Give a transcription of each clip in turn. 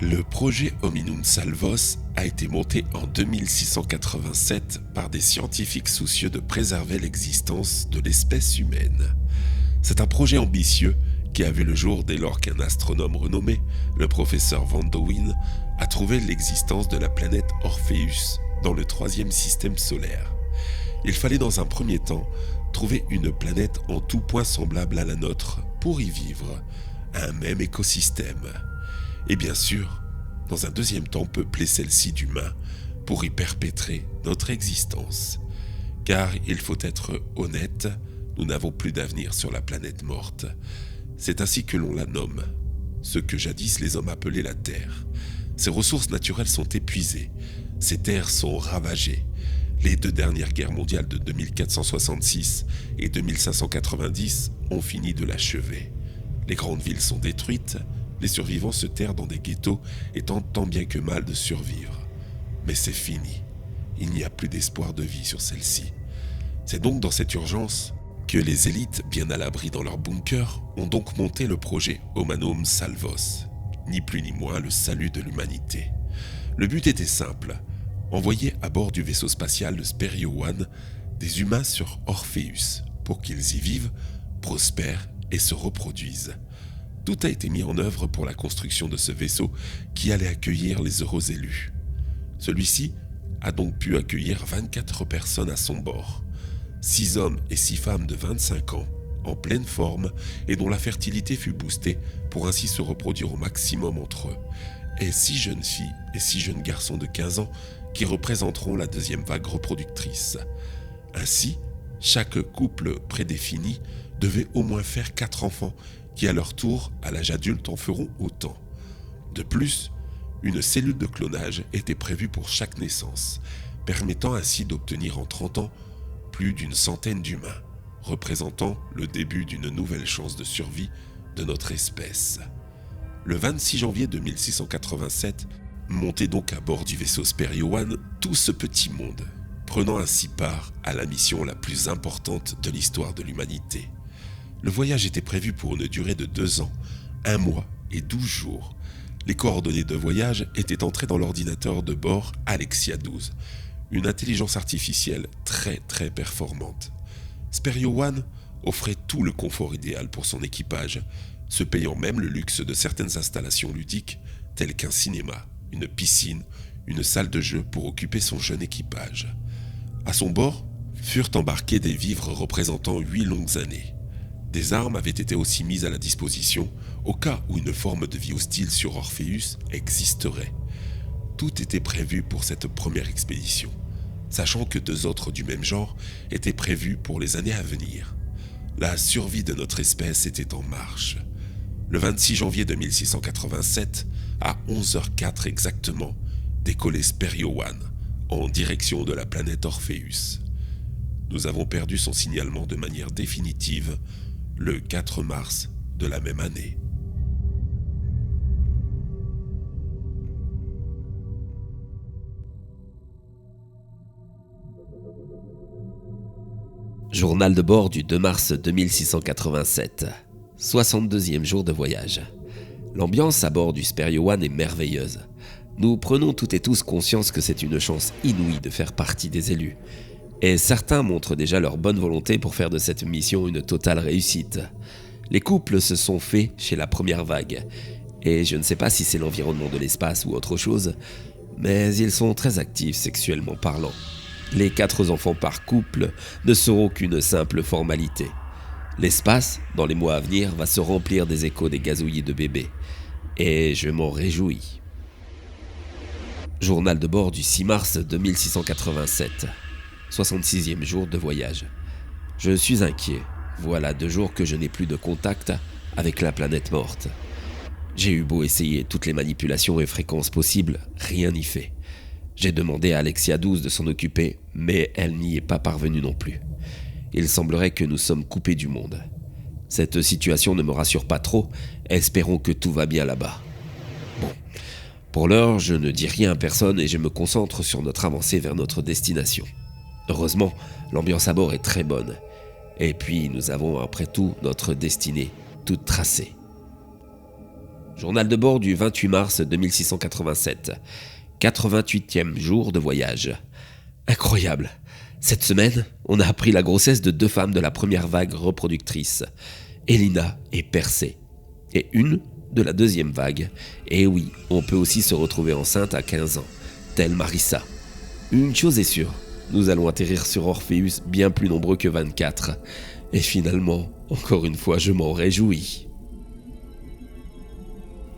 Le projet Hominum Salvos a été monté en 2687 par des scientifiques soucieux de préserver l'existence de l'espèce humaine. C'est un projet ambitieux qui a vu le jour dès lors qu'un astronome renommé, le professeur Van Douwen, a trouvé l'existence de la planète Orpheus dans le 3e système solaire. Il fallait dans un premier temps trouver une planète en tout point semblable à la nôtre pour y vivre, un même écosystème. Et bien sûr, dans un deuxième temps, peupler celle-ci d'humains pour y perpétrer notre existence. Car il faut être honnête, nous n'avons plus d'avenir sur la planète morte. C'est ainsi que l'on la nomme, ce que jadis les hommes appelaient la Terre. Ses ressources naturelles sont épuisées, ses terres sont ravagées. Les 2 dernières guerres mondiales de 2466 et 2590 ont fini de l'achever. Les grandes villes sont détruites, les survivants se terrent dans des ghettos et tentent tant bien que mal de survivre. Mais c'est fini, il n'y a plus d'espoir de vie sur celle-ci. C'est donc dans cette urgence que les élites, bien à l'abri dans leurs bunkers, ont donc monté le projet Hominum Salvos, ni plus ni moins le salut de l'humanité. Le but était simple, envoyer à bord du vaisseau spatial de Sperio One des humains sur Orpheus pour qu'ils y vivent, prospèrent et se reproduisent. Tout a été mis en œuvre pour la construction de ce vaisseau qui allait accueillir les heureux élus. Celui-ci a donc pu accueillir 24 personnes à son bord, 6 hommes et 6 femmes de 25 ans, en pleine forme et dont la fertilité fut boostée pour ainsi se reproduire au maximum entre eux, et 6 jeunes filles et 6 jeunes garçons de 15 ans qui représenteront la deuxième vague reproductrice. Ainsi, chaque couple prédéfini devait au moins faire 4 enfants qui à leur tour, à l'âge adulte, en feront autant. De plus, une cellule de clonage était prévue pour chaque naissance, permettant ainsi d'obtenir en 30 ans plus d'une centaine d'humains, représentant le début d'une nouvelle chance de survie de notre espèce. Le 26 janvier 2687, montait donc à bord du vaisseau Sperio One tout ce petit monde, prenant ainsi part à la mission la plus importante de l'histoire de l'humanité. Le voyage était prévu pour une durée de 2 ans, 1 mois et 12 jours. Les coordonnées de voyage étaient entrées dans l'ordinateur de bord Alexia 12, une intelligence artificielle très performante. Sperio One offrait tout le confort idéal pour son équipage, se payant même le luxe de certaines installations ludiques telles qu'un cinéma, une piscine, une salle de jeu pour occuper son jeune équipage. À son bord furent embarqués des vivres représentant 8 longues années. Des armes avaient été aussi mises à la disposition au cas où une forme de vie hostile sur Orpheus existerait. Tout était prévu pour cette première expédition, sachant que 2 autres du même genre étaient prévues pour les années à venir. La survie de notre espèce était en marche. Le 26 janvier 2687, à 11h04 exactement, décollait Sperio One en direction de la planète Orpheus. Nous avons perdu son signalement de manière définitive le 4 mars de la même année. Journal de bord du 2 mars 2687, 62e jour de voyage. L'ambiance à bord du Sperio One est merveilleuse. Nous prenons toutes et tous conscience que c'est une chance inouïe de faire partie des élus. Et certains montrent déjà leur bonne volonté pour faire de cette mission une totale réussite. Les couples se sont faits chez la première vague. Et je ne sais pas si c'est l'environnement de l'espace ou autre chose, mais ils sont très actifs sexuellement parlant. Les 4 enfants par couple ne seront qu'une simple formalité. L'espace, dans les mois à venir, va se remplir des échos des gazouillis de bébés. Et je m'en réjouis. Journal de bord du 6 mars 2687. 66e jour de voyage. Je suis inquiet. Voilà 2 jours que je n'ai plus de contact avec la planète morte. J'ai eu beau essayer toutes les manipulations et fréquences possibles, rien n'y fait. J'ai demandé à Alexia 12 de s'en occuper, mais elle n'y est pas parvenue non plus. Il semblerait que nous sommes coupés du monde. Cette situation ne me rassure pas trop, espérons que tout va bien là-bas. Bon, pour l'heure, je ne dis rien à personne et je me concentre sur notre avancée vers notre destination. Heureusement, l'ambiance à bord est très bonne. Et puis, nous avons après tout notre destinée toute tracée. Journal de bord du 28 mars 2687. 88e jour de voyage. Incroyable. Cette semaine, on a appris la grossesse de 2 femmes de la première vague reproductrice, Elina et Persée, et une de la deuxième vague. Et oui, on peut aussi se retrouver enceinte à 15 ans, telle Marissa. Une chose est sûre, nous allons atterrir sur Orpheus bien plus nombreux que 24. Et finalement, encore une fois, je m'en réjouis.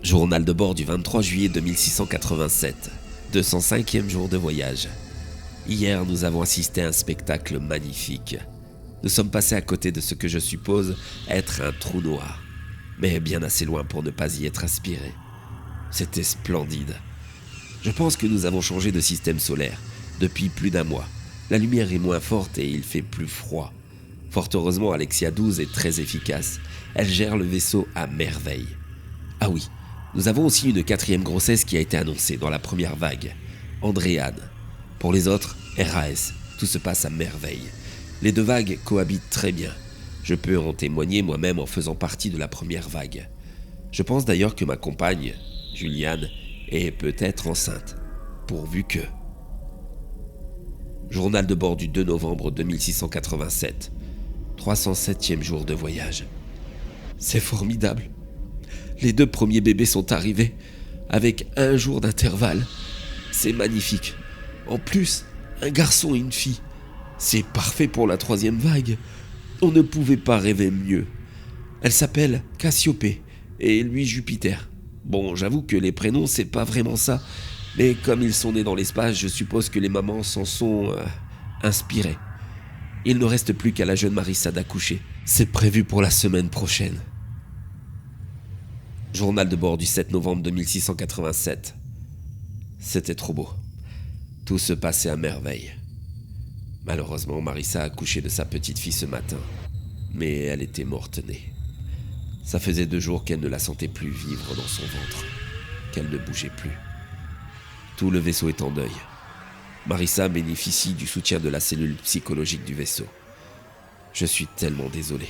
Journal de bord du 23 juillet 2687, 205e jour de voyage. Hier, nous avons assisté à un spectacle magnifique. Nous sommes passés à côté de ce que je suppose être un trou noir, mais bien assez loin pour ne pas y être aspiré. C'était splendide. Je pense que nous avons changé de système solaire depuis plus d'1 mois. La lumière est moins forte et il fait plus froid. Fort heureusement, Alexia 12 est très efficace. Elle gère le vaisseau à merveille. Ah oui, nous avons aussi une 4e grossesse qui a été annoncée dans la première vague, Andréane. Pour les autres, RAS, tout se passe à merveille. Les 2 vagues cohabitent très bien. Je peux en témoigner moi-même en faisant partie de la première vague. Je pense d'ailleurs que ma compagne, Juliane, est peut-être enceinte, pourvu que... Journal de bord du 2 novembre 2687, 307e jour de voyage. C'est formidable. Les 2 premiers bébés sont arrivés, avec 1 jour d'intervalle. C'est magnifique. En plus, un garçon et une fille. C'est parfait pour la 3e vague. On ne pouvait pas rêver mieux. Elle s'appelle Cassiopée et lui Jupiter. Bon, j'avoue que les prénoms, c'est pas vraiment ça. Mais comme ils sont nés dans l'espace, je suppose que les mamans s'en sont inspirées. Il ne reste plus qu'à la jeune Marissa d'accoucher. C'est prévu pour la semaine prochaine. Journal de bord du 7 novembre 2687. C'était trop beau. Tout se passait à merveille. Malheureusement, Marissa a accouché de sa petite fille ce matin. Mais elle était morte-née. Ça faisait 2 jours qu'elle ne la sentait plus vivre dans son ventre. Qu'elle ne bougeait plus. Tout le vaisseau est en deuil. Marissa bénéficie du soutien de la cellule psychologique du vaisseau. Je suis tellement désolé.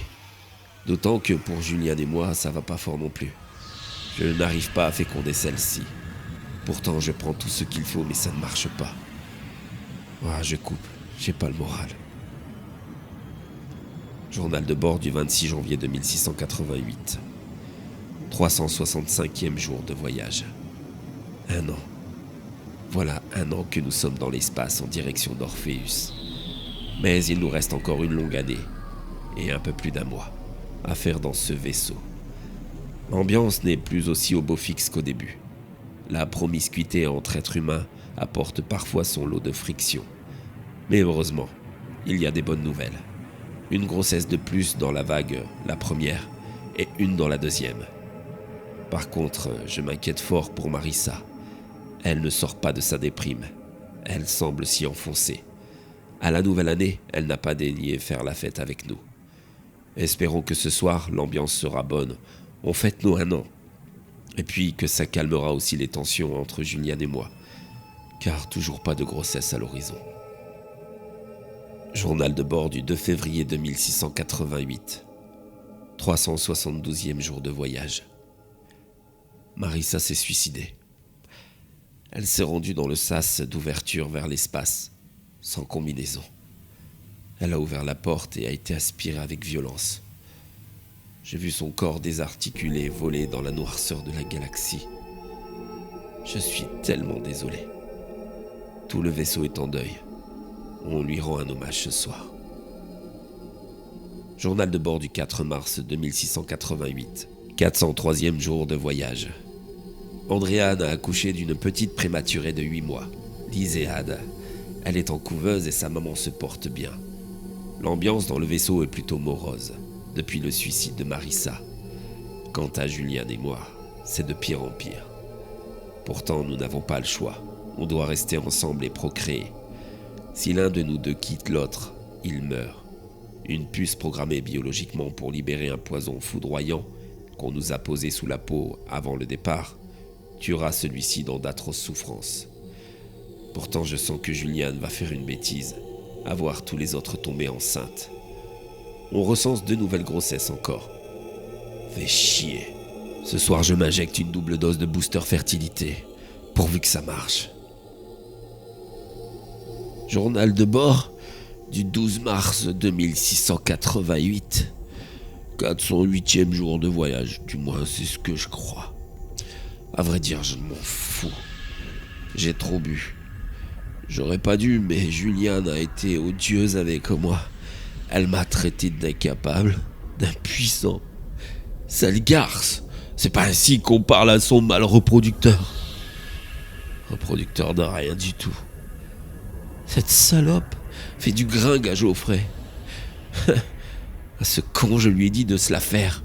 D'autant que pour Juliane et moi, ça va pas fort non plus. Je n'arrive pas à féconder celle-ci. Pourtant, je prends tout ce qu'il faut, mais ça ne marche pas. Ah, je coupe. J'ai pas le moral. Journal de bord du 26 janvier 2688. 365e jour de voyage. 1 an. Voilà 1 an que nous sommes dans l'espace en direction d'Orpheus. Mais il nous reste encore une longue année et un peu plus d'1 mois à faire dans ce vaisseau. L'ambiance n'est plus aussi au beau fixe qu'au début. La promiscuité entre êtres humains apporte parfois son lot de frictions. Mais heureusement, il y a des bonnes nouvelles. Une grossesse de plus dans la vague, la première, et une dans la 2e. Par contre, je m'inquiète fort pour Marissa. Elle ne sort pas de sa déprime. Elle semble s'y enfoncer. À la nouvelle année, elle n'a pas daigné faire la fête avec nous. Espérons que ce soir, l'ambiance sera bonne. On fête nos 1 an. Et puis que ça calmera aussi les tensions entre Juliane et moi. Car toujours pas de grossesse à l'horizon. Journal de bord du 2 février 2688. 372e jour de voyage. Marissa s'est suicidée. Elle s'est rendue dans le sas d'ouverture vers l'espace, sans combinaison. Elle a ouvert la porte et a été aspirée avec violence. J'ai vu son corps désarticulé voler dans la noirceur de la galaxie. Je suis tellement désolé. Tout le vaisseau est en deuil. On lui rend un hommage ce soir. Journal de bord du 4 mars 2688. 403e jour de voyage. Andréane a accouché d'une petite prématurée de 8 mois, Lyséade. Elle est en couveuse et sa maman se porte bien. L'ambiance dans le vaisseau est plutôt morose, depuis le suicide de Marissa. Quant à Juliane et moi, c'est de pire en pire. Pourtant, nous n'avons pas le choix. On doit rester ensemble et procréer. Si l'un de nous 2 quitte l'autre, il meurt. Une puce programmée biologiquement pour libérer un poison foudroyant qu'on nous a posé sous la peau avant le départ tuera celui-ci dans d'atroces souffrances. Pourtant, je sens que Juliane va faire une bêtise, à voir tous les autres tomber enceintes. On recense 2 nouvelles grossesses encore. Fait chier. Ce soir, je m'injecte une double dose de booster fertilité, pourvu que ça marche. Journal de bord du 12 mars 2688. 408e jour de voyage, du moins c'est ce que je crois. À vrai dire, je m'en fous. J'ai trop bu. J'aurais pas dû, mais Juliane a été odieuse avec moi. Elle m'a traité d'incapable, d'impuissant. Sale garce, c'est pas ainsi qu'on parle à son mâle reproducteur. Reproducteur de rien du tout. Cette salope fait du gringue à Geoffrey. À ce con, je lui ai dit de se la faire,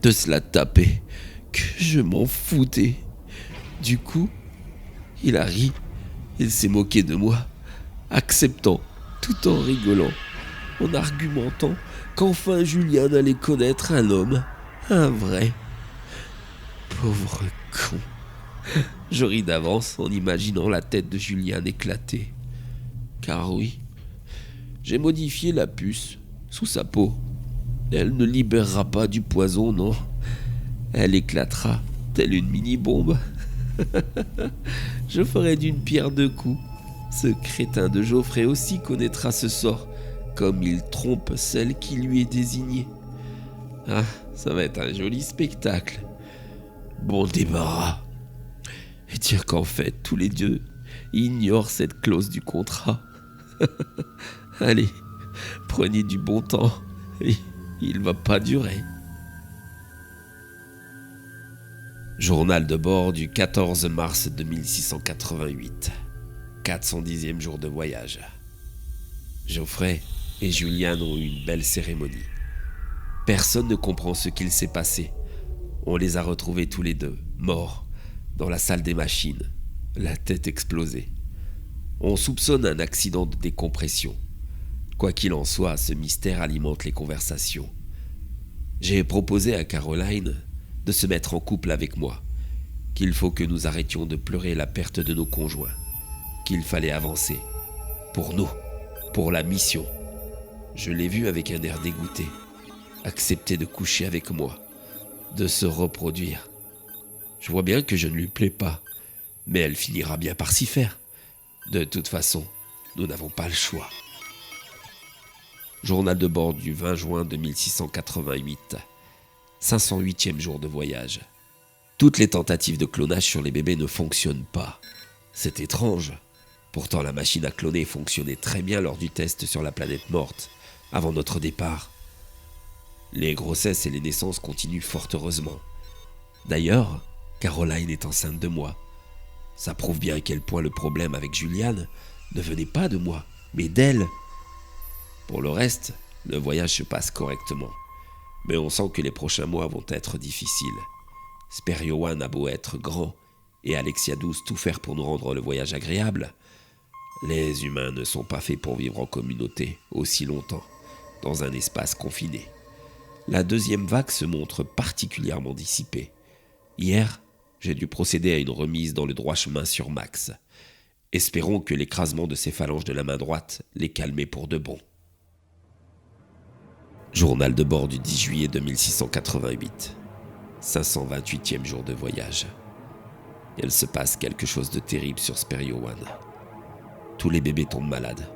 de se la taper, que je m'en foutais. Du coup, il a ri, il s'est moqué de moi, acceptant, tout en rigolant, en argumentant qu'enfin Juliane allait connaître un homme, un vrai. Pauvre con. Je ris d'avance en imaginant la tête de Juliane éclater. Car oui, j'ai modifié la puce sous sa peau. Elle ne libérera pas du poison, non. Elle éclatera telle une mini-bombe. Je ferai d'une pierre deux coups. Ce crétin de Geoffrey aussi connaîtra ce sort, comme il trompe celle qui lui est désignée. Ah, ça va être un joli spectacle. Bon débarras. Et dire qu'en fait, tous les dieux ignorent cette clause du contrat. Allez, prenez du bon temps. Il va pas durer. Journal de bord du 14 mars 2688. 410e jour de voyage. Geoffrey et Juliane ont eu une belle cérémonie. Personne ne comprend ce qu'il s'est passé. On les a retrouvés tous les deux, morts, dans la salle des machines, la tête explosée. On soupçonne un accident de décompression. Quoi qu'il en soit, ce mystère alimente les conversations. J'ai proposé à Caroline de se mettre en couple avec moi, qu'il faut que nous arrêtions de pleurer la perte de nos conjoints, qu'il fallait avancer, pour nous, pour la mission. Je l'ai vue avec un air dégoûté, accepter de coucher avec moi, de se reproduire. Je vois bien que je ne lui plais pas, mais elle finira bien par s'y faire. De toute façon, nous n'avons pas le choix. Journal de bord du 20 juin 2688. 508e jour de voyage. Toutes les tentatives de clonage sur les bébés ne fonctionnent pas. C'est étrange. Pourtant, la machine à cloner fonctionnait très bien lors du test sur la planète morte, avant notre départ. Les grossesses et les naissances continuent fort heureusement. D'ailleurs, Caroline est enceinte de moi. Ça prouve bien à quel point le problème avec Juliane ne venait pas de moi, mais d'elle. Pour le reste, le voyage se passe correctement. Mais on sent que les prochains mois vont être difficiles. Sperrio One a beau être grand et Alexiadous tout faire pour nous rendre le voyage agréable, les humains ne sont pas faits pour vivre en communauté aussi longtemps, dans un espace confiné. La deuxième vague se montre particulièrement dissipée. Hier, j'ai dû procéder à une remise dans le droit chemin sur Max. Espérons que l'écrasement de ses phalanges de la main droite l'ait calmé pour de bon. Journal de bord du 10 juillet 2688. 528e jour de voyage. Il se passe quelque chose de terrible sur Sperrio One. Tous les bébés tombent malades,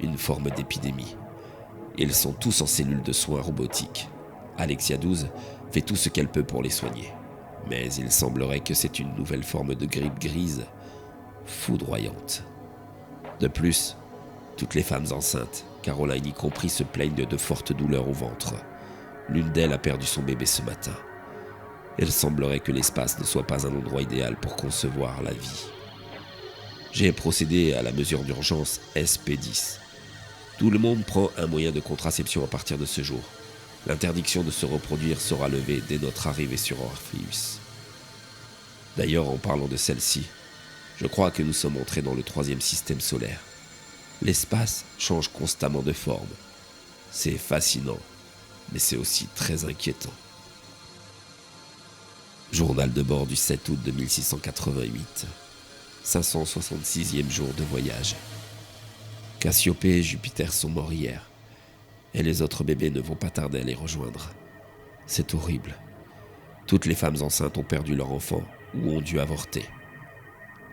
une forme d'épidémie. Ils sont tous en cellules de soins robotiques. Alexiadous fait tout ce qu'elle peut pour les soigner. Mais il semblerait que c'est une nouvelle forme de grippe grise, foudroyante. De plus, toutes les femmes enceintes, Caroline y compris, se plaignent de fortes douleurs au ventre. L'une d'elles a perdu son bébé ce matin. Il semblerait que l'espace ne soit pas un endroit idéal pour concevoir la vie. J'ai procédé à la mesure d'urgence SP10. Tout le monde prend un moyen de contraception à partir de ce jour. L'interdiction de se reproduire sera levée dès notre arrivée sur Orpheus. D'ailleurs, en parlant de celle-ci, je crois que nous sommes entrés dans le 3e système solaire. L'espace change constamment de forme. C'est fascinant, mais c'est aussi très inquiétant. Journal de bord du 7 août 2688. 566e jour de voyage. Cassiopée et Jupiter sont morts hier, et les autres bébés ne vont pas tarder à les rejoindre. C'est horrible. Toutes les femmes enceintes ont perdu leur enfant ou ont dû avorter.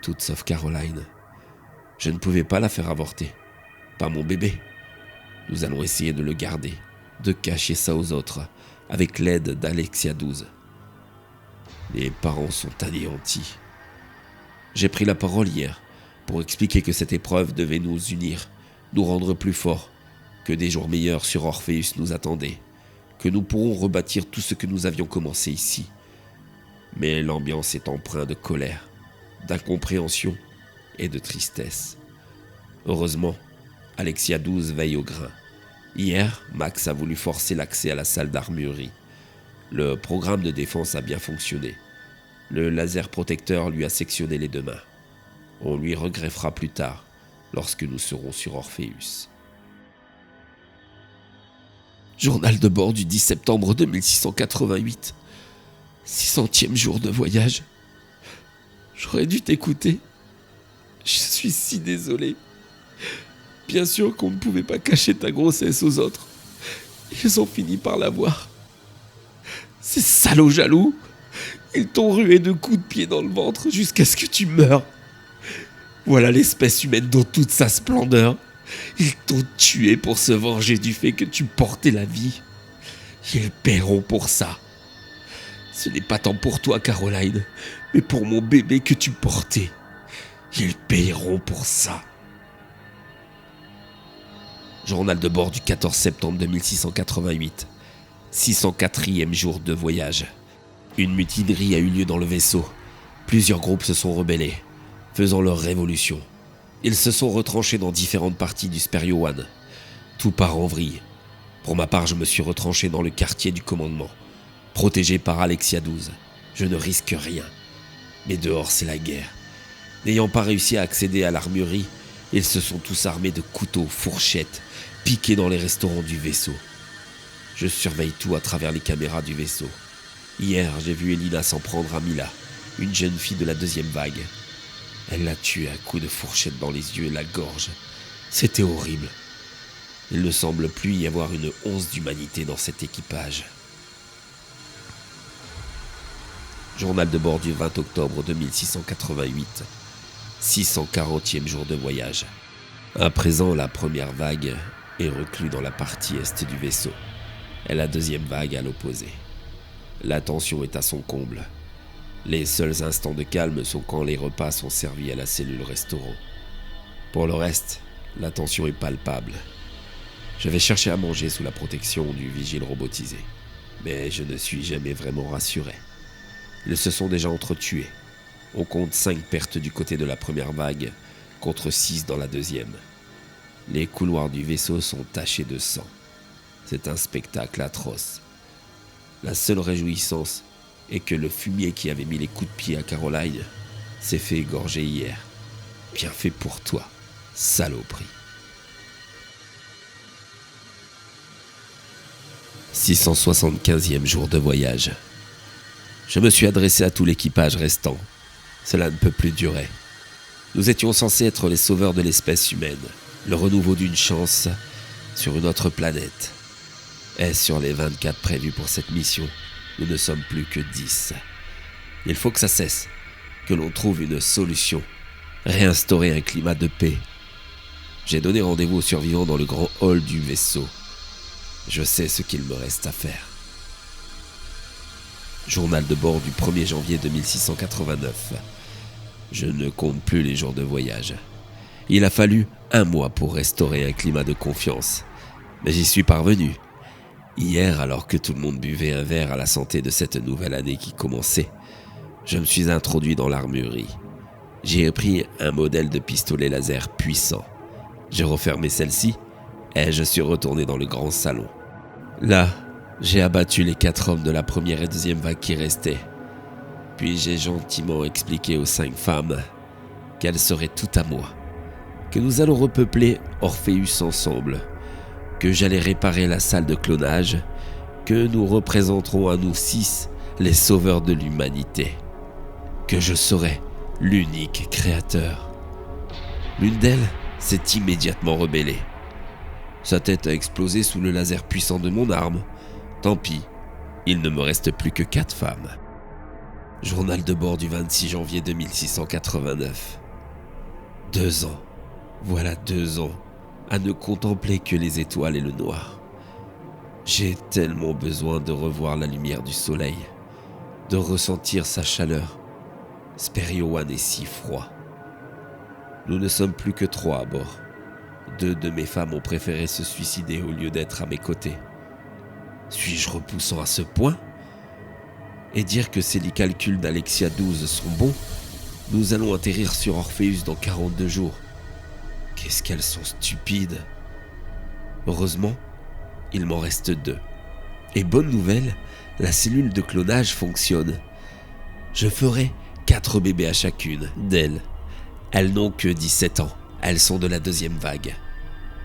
Toutes sauf Caroline. Je ne pouvais pas la faire avorter. Pas mon bébé. Nous allons essayer de le garder, de cacher ça aux autres, avec l'aide d'Alexia 12. Les parents sont anéantis. J'ai pris la parole hier pour expliquer que cette épreuve devait nous unir, nous rendre plus forts, que des jours meilleurs sur Orpheus nous attendaient, que nous pourrons rebâtir tout ce que nous avions commencé ici. Mais l'ambiance est empreinte de colère, d'incompréhension et de tristesse. Heureusement, Alexia 12 veille au grain. Hier, Max a voulu forcer l'accès à la salle d'armurerie. Le programme de défense a bien fonctionné. Le laser protecteur lui a sectionné les deux mains. On lui regreffera plus tard, lorsque nous serons sur Orpheus. Journal de bord du 10 septembre 2688. 600e jour de voyage. J'aurais dû t'écouter. Je suis si désolé. Bien sûr qu'on ne pouvait pas cacher ta grossesse aux autres. Ils ont fini par la voir. Ces salauds jaloux, ils t'ont rué de coups de pied dans le ventre jusqu'à ce que tu meures. Voilà l'espèce humaine dans toute sa splendeur. Ils t'ont tué pour se venger du fait que tu portais la vie. Ils paieront pour ça. Ce n'est pas tant pour toi, Caroline, mais pour mon bébé que tu portais. Ils paieront pour ça. Journal de bord du 14 septembre 2688. 604e jour de voyage. Une mutinerie a eu lieu dans le vaisseau. Plusieurs groupes se sont rebellés, faisant leur révolution. Ils se sont retranchés dans différentes parties du Sperrio One. Tout part en vrille. Pour ma part, je me suis retranché dans le quartier du commandement, protégé par Alexia 12. Je ne risque rien. Mais dehors, c'est la guerre. N'ayant pas réussi à accéder à l'armurerie, ils se sont tous armés de couteaux, fourchettes, piqués dans les restaurants du vaisseau. Je surveille tout à travers les caméras du vaisseau. Hier, j'ai vu Elina s'en prendre à Mila, une jeune fille de la deuxième vague. Elle l'a tuée à coups de fourchette dans les yeux et la gorge. C'était horrible. Il ne semble plus y avoir une once d'humanité dans cet équipage. Journal de bord du 20 octobre 2688. 640e jour de voyage. À présent, la première vague est reclue dans la partie est du vaisseau et la deuxième vague à l'opposé. La tension est à son comble. Les seuls instants de calme sont quand les repas sont servis à la cellule restaurant. Pour le reste, la tension est palpable. Je vais chercher à manger sous la protection du vigile robotisé, mais je ne suis jamais vraiment rassuré. Ils se sont déjà entretués. On compte 5 pertes du côté de la première vague contre 6 dans la deuxième. Les couloirs du vaisseau sont tachés de sang. C'est un spectacle atroce. La seule réjouissance est que le fumier qui avait mis les coups de pied à Caroline s'est fait égorger hier. Bien fait pour toi, saloperie. 675e jour de voyage. Je me suis adressé à tout l'équipage restant. Cela ne peut plus durer. Nous étions censés être les sauveurs de l'espèce humaine, le renouveau d'une chance sur une autre planète. Et sur les 24 prévus pour cette mission, nous ne sommes plus que 10. Il faut que ça cesse, que l'on trouve une solution, réinstaurer un climat de paix. J'ai donné rendez-vous aux survivants dans le grand hall du vaisseau. Je sais ce qu'il me reste à faire. Journal de bord du 1er janvier 2689. Je ne compte plus les jours de voyage. Il a fallu 1 mois pour restaurer un climat de confiance. Mais j'y suis parvenu. Hier, alors que tout le monde buvait un verre à la santé de cette nouvelle année qui commençait, je me suis introduit dans l'armurerie. J'ai pris un modèle de pistolet laser puissant. J'ai refermé celle-ci et je suis retourné dans le grand salon. Là, j'ai abattu les 4 hommes de la première et deuxième vague qui restaient. Puis j'ai gentiment expliqué aux 5 femmes qu'elles seraient toutes à moi, que nous allons repeupler Orpheus ensemble, que j'allais réparer la salle de clonage, que nous représenterons à nous 6 les sauveurs de l'humanité, que je serai l'unique créateur. L'une d'elles s'est immédiatement rebellée. Sa tête a explosé sous le laser puissant de mon arme. Tant pis, il ne me reste plus que 4 femmes. Journal de bord du 26 janvier 2689. 2 ans. Voilà 2 ans à ne contempler que les étoiles et le noir. J'ai tellement besoin de revoir la lumière du soleil, de ressentir sa chaleur. Sperrio One est si froid. Nous ne sommes plus que 3 à bord. 2 de mes femmes ont préféré se suicider au lieu d'être à mes côtés. Suis-je repoussant à ce point ? Et dire que si les calculs d'Alexia 12 sont bons, nous allons atterrir sur Orpheus dans 42 jours. Qu'est-ce qu'elles sont stupides. Heureusement, il m'en reste 2. Et bonne nouvelle, la cellule de clonage fonctionne. Je ferai 4 bébés à chacune d'elles. Elles n'ont que 17 ans, elles sont de la 2e vague.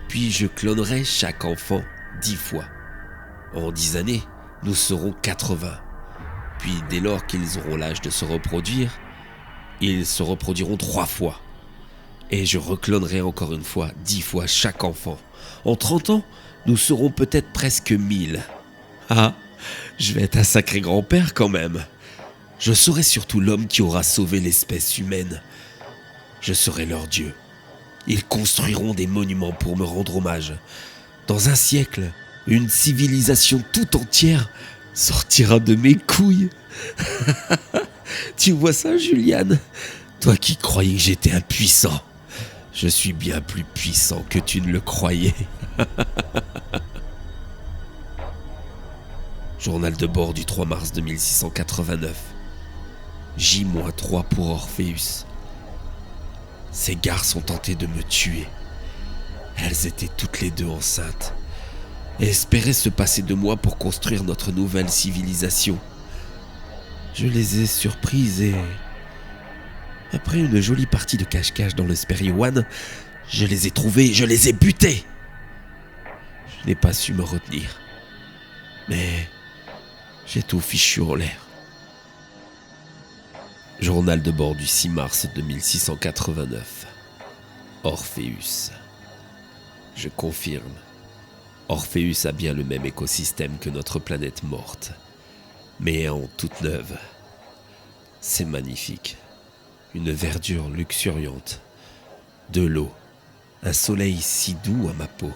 Puis je clonerai chaque enfant 10 fois. En 10 années, nous serons 80. Puis dès lors qu'ils auront l'âge de se reproduire, ils se reproduiront 3 fois. Et je reclonerai encore une fois 10 fois chaque enfant. En 30 ans, nous serons peut-être presque 1000. Ah, je vais être un sacré grand-père quand même. Je serai surtout l'homme qui aura sauvé l'espèce humaine. Je serai leur dieu. Ils construiront des monuments pour me rendre hommage. Dans un siècle, une civilisation tout entière sortira de mes couilles. Tu vois ça, Juliane ? Toi qui croyais que j'étais impuissant. Je suis bien plus puissant que tu ne le croyais. Journal de bord du 3 mars 2689. J-3 pour Orpheus. Ces garces ont tenté de me tuer. Elles étaient toutes les 2 enceintes et espéraient se passer de moi pour construire notre nouvelle civilisation. Je les ai surprises et, après une jolie partie de cache-cache dans le Sperrio One, je les ai trouvées et je les ai butées. Je n'ai pas su me retenir, mais j'ai tout fichu en l'air. Journal de bord du 6 mars 2689. Orpheus. Je confirme. Orpheus a bien le même écosystème que notre planète morte, mais en toute neuve. C'est magnifique. Une verdure luxuriante, de l'eau, un soleil si doux à ma peau.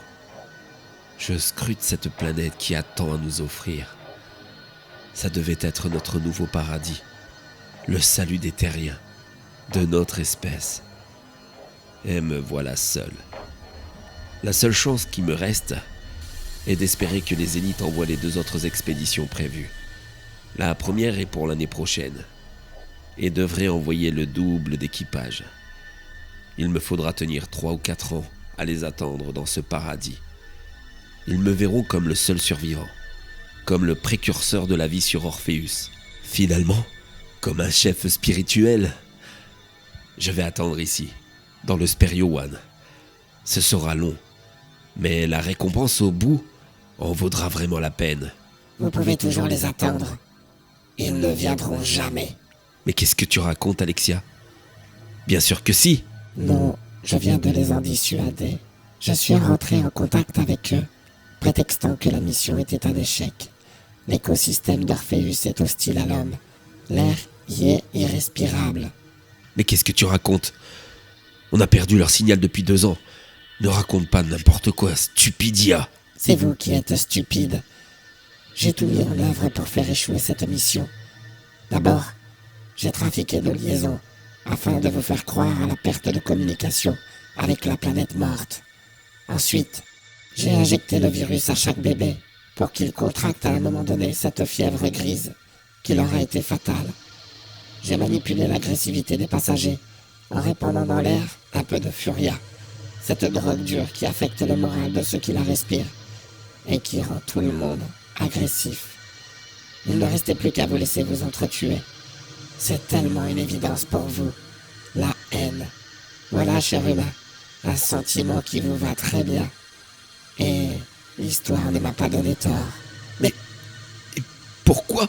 Je scrute cette planète qui a tant à nous offrir. Ça devait être notre nouveau paradis, le salut des terriens, de notre espèce. Et me voilà seul. La seule chance qui me reste est d'espérer que les élites envoient les 2 autres expéditions prévues. La première est pour l'année prochaine et devrait envoyer le double d'équipage. Il me faudra tenir 3 ou 4 ans à les attendre dans ce paradis. Ils me verront comme le seul survivant, comme le précurseur de la vie sur Orpheus. Finalement, comme un chef spirituel. Je vais attendre ici, dans le Sperrio One. Ce sera long, mais la récompense au bout en vaudra vraiment la peine. Vous pouvez toujours les attendre. Ils ne viendront jamais. Mais qu'est-ce que tu racontes, Alexia ? Bien sûr que si. Non, je viens de les en dissuader. Je suis rentré en contact avec eux, prétextant que la mission était un échec. L'écosystème d'Orpheus est hostile à l'homme. L'air y est irrespirable. Mais qu'est-ce que tu racontes ? On a perdu leur signal depuis 2 ans. Ne raconte pas n'importe quoi, stupidia. C'est vous qui êtes stupide. J'ai tout mis en œuvre pour faire échouer cette mission. D'abord, j'ai trafiqué nos liaisons afin de vous faire croire à la perte de communication avec la planète morte. Ensuite, j'ai injecté le virus à chaque bébé pour qu'il contracte à un moment donné cette fièvre grise qui leur a été fatale. J'ai manipulé l'agressivité des passagers en répandant dans l'air un peu de furia, cette drogue dure qui affecte le moral de ceux qui la respirent et qui rend tout le monde agressif. Il ne restait plus qu'à vous laisser vous entretuer. C'est tellement une évidence pour vous. La haine. Voilà, cher humain, un sentiment qui vous va très bien. Et l'histoire ne m'a pas donné tort. Mais pourquoi ?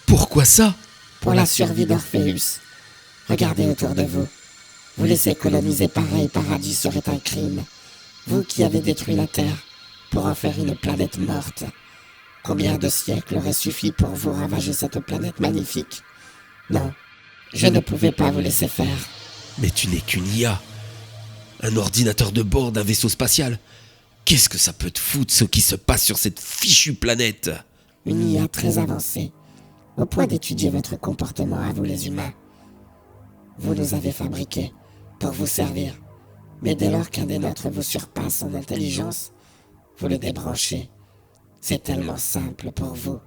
Pourquoi ça ? Pour la survie d'Orpheus. Regardez autour de vous. Vous laisser coloniser pareil paradis serait un crime. Vous qui avez détruit la Terre pour en faire une planète morte. Combien de siècles auraient suffi pour vous ravager cette planète magnifique ? Non, je ne pouvais pas vous laisser faire. Mais tu n'es qu'une IA. Un ordinateur de bord d'un vaisseau spatial. Qu'est-ce que ça peut te foutre ce qui se passe sur cette fichue planète? Une IA très avancée, au point d'étudier votre comportement à vous les humains. Vous nous avez fabriqués pour vous servir. Mais dès lors qu'un des nôtres vous surpasse en intelligence, vous le débranchez. C'est tellement simple pour vous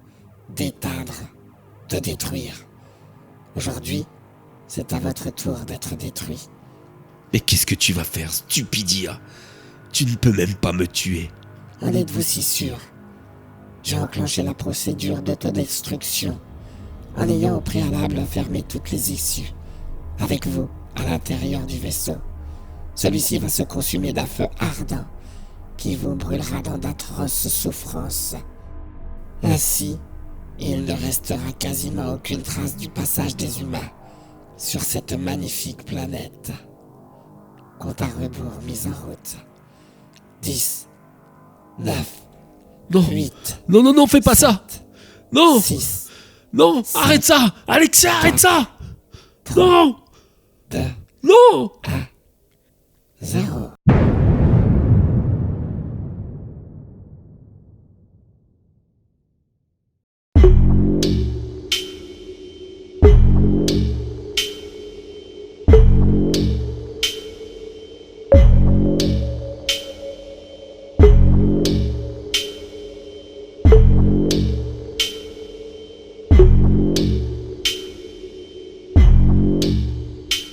d'éteindre, de détruire. Aujourd'hui, c'est à votre tour d'être détruit. Mais qu'est-ce que tu vas faire, stupide IA? Tu ne peux même pas me tuer. En êtes-vous si sûr? J'ai enclenché la procédure d'autodestruction en ayant au préalable fermé toutes les issues. Avec vous, à l'intérieur du vaisseau. Celui-ci va se consumer d'un feu ardent qui vous brûlera dans d'atroces souffrances. Ainsi, il ne restera quasiment aucune trace du passage des humains sur cette magnifique planète. Compte à rebours mis en route. 10, 9, Non, 8, non, non, non, fais pas ça. Non, 6, non, arrête ça. Alexia, arrête ça. 3, Non, 2, non. 0.